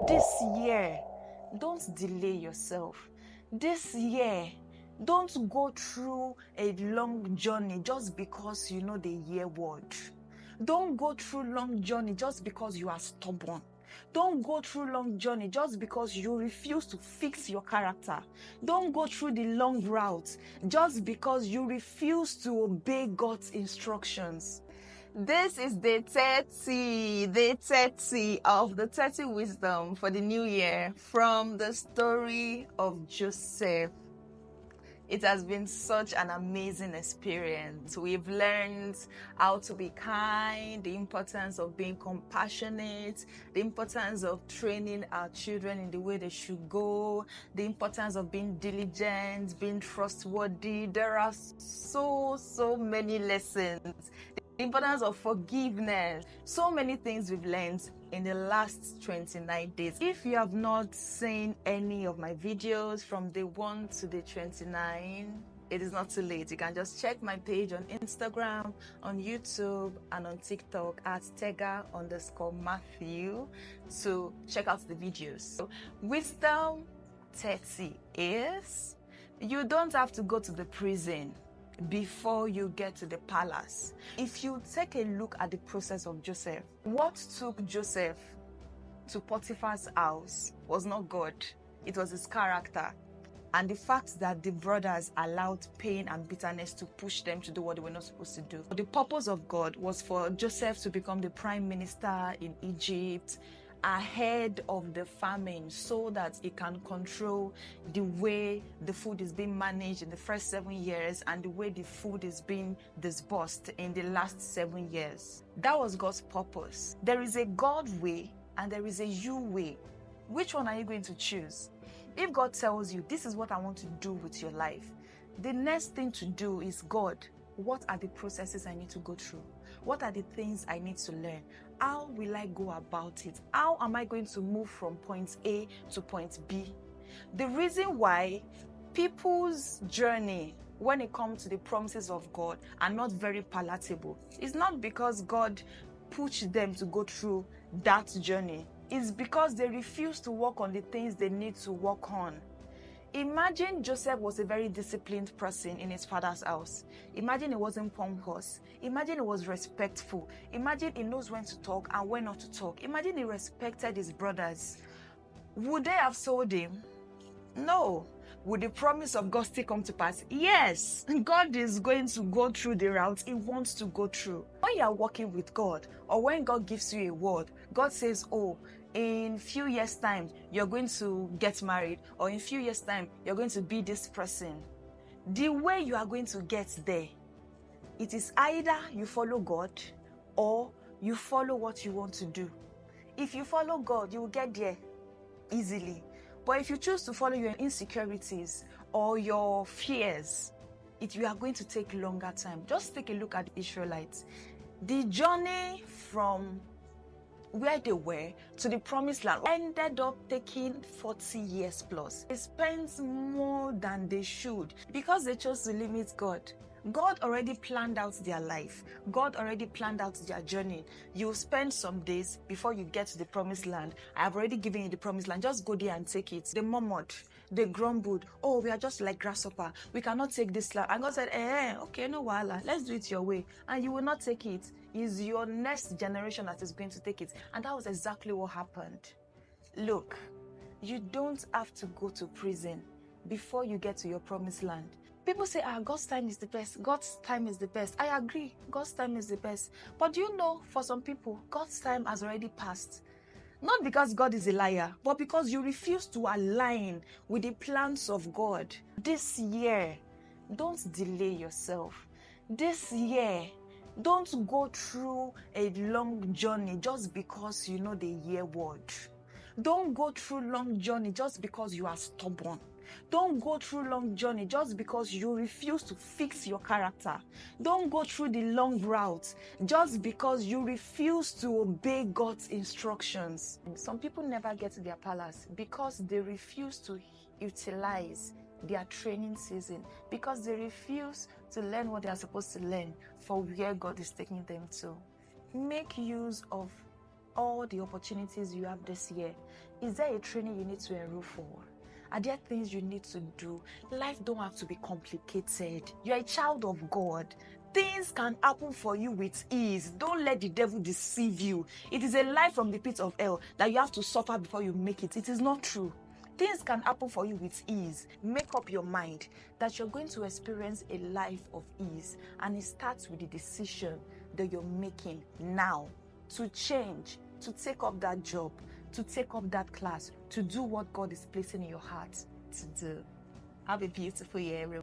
This year, don't delay yourself. This year, don't go through a long journey just because you know the year word. Don't go through long journey just because you are stubborn. Don't go through long journey just because you refuse to fix your character. Don't go through the long route just because you refuse to obey God's instructions. This is day 30 of the 30 wisdom for the new year from the story of Joseph. It has been such an amazing experience. We've learned how to be kind, the importance of being compassionate, the importance of training our children in the way they should go, the importance of being diligent, being trustworthy. There are so many lessons. The importance of forgiveness. So many things we've learned in the last 29 days. If you have not seen any of my videos from day 1 to day 29, it is not too late. You can just check my page on Instagram, on YouTube, and on TikTok at Tega_Matthew to check out the videos. So, wisdom 30 is you don't have to go to the prison before you get to the palace. If you take a look at the process of Joseph, what took Joseph to Potiphar's house was not God, it was his character. And the fact that the brothers allowed pain and bitterness to push them to do what they were not supposed to do. The purpose of God was for Joseph to become the prime minister in Egypt ahead of the famine, so that it can control the way the food is being managed in the first 7 years and the way the food is being disbursed in the last 7 years. That was God's purpose. There is a God way and there is a you way. Which one are you going to choose? If God tells you, this is what I want to do with your life, the next thing to do is, God, what are the processes I need to go through? What are the things I need to learn? How will I go about it? How am I going to move from point A to point B? The reason why people's journey when it comes to the promises of God are not very palatable is not because God pushed them to go through that journey. It's because they refuse to work on the things they need to work on. Imagine Joseph was a very disciplined person in his father's house. Imagine he wasn't pompous. Imagine he was respectful. Imagine he knows when to talk and when not to talk. Imagine he respected his brothers. Would they have sold him? No. Would the promise of God still come to pass? Yes. God is going to go through the route he wants to go through. When you are working with God, or when God gives you a word, God says, oh, in few years' time, you're going to get married, or in few years' time, you're going to be this person. The way you are going to get there, it is either you follow God or you follow what you want to do. If you follow God, you will get there easily. But if you choose to follow your insecurities or your fears, you are going to take longer time. Just take a look at the Israelites. The journey from where they were to the promised land ended up taking 40 years plus. They spent more than they should because they chose to limit God. God already planned out their life. God already planned out their journey. You'll spend some days before you get to the promised land. I have already given you the promised land. Just go there and take it. They murmured. They grumbled. Oh, we are just like grasshopper. We cannot take this land. And God said, okay, no wahala. Let's do it your way. And you will not take it. It's your next generation that is going to take it. And that was exactly what happened. Look, you don't have to go to prison before you get to your promised land. People say, God's time is the best. God's time is the best. I agree. God's time is the best. But do you know, for some people, God's time has already passed. Not because God is a liar, but because you refuse to align with the plans of God. This year, don't delay yourself. This year, don't go through a long journey just because you know the year word. Don't go through long journey just because you are stubborn. Don't go through long journey just because you refuse to fix your character. Don't go through the long route just because you refuse to obey God's instructions. Some people never get to their palace because they refuse to utilize their training season, because they refuse to learn what they are supposed to learn for where God is taking them to. Make use of all the opportunities you have this year, is there a training you need to enroll for? Are there things you need to do? Life don't have to be complicated. You're a child of God. Things can happen for you with ease. Don't let the devil deceive you. It is a lie from the pit of hell that you have to suffer before you make it. It is not true. Things can happen for you with ease. Make up your mind that you're going to experience a life of ease. And it starts with the decision that you're making now to change, to take up that job, to take up that class, to do what God is placing in your heart to do. Have a beautiful year, everyone.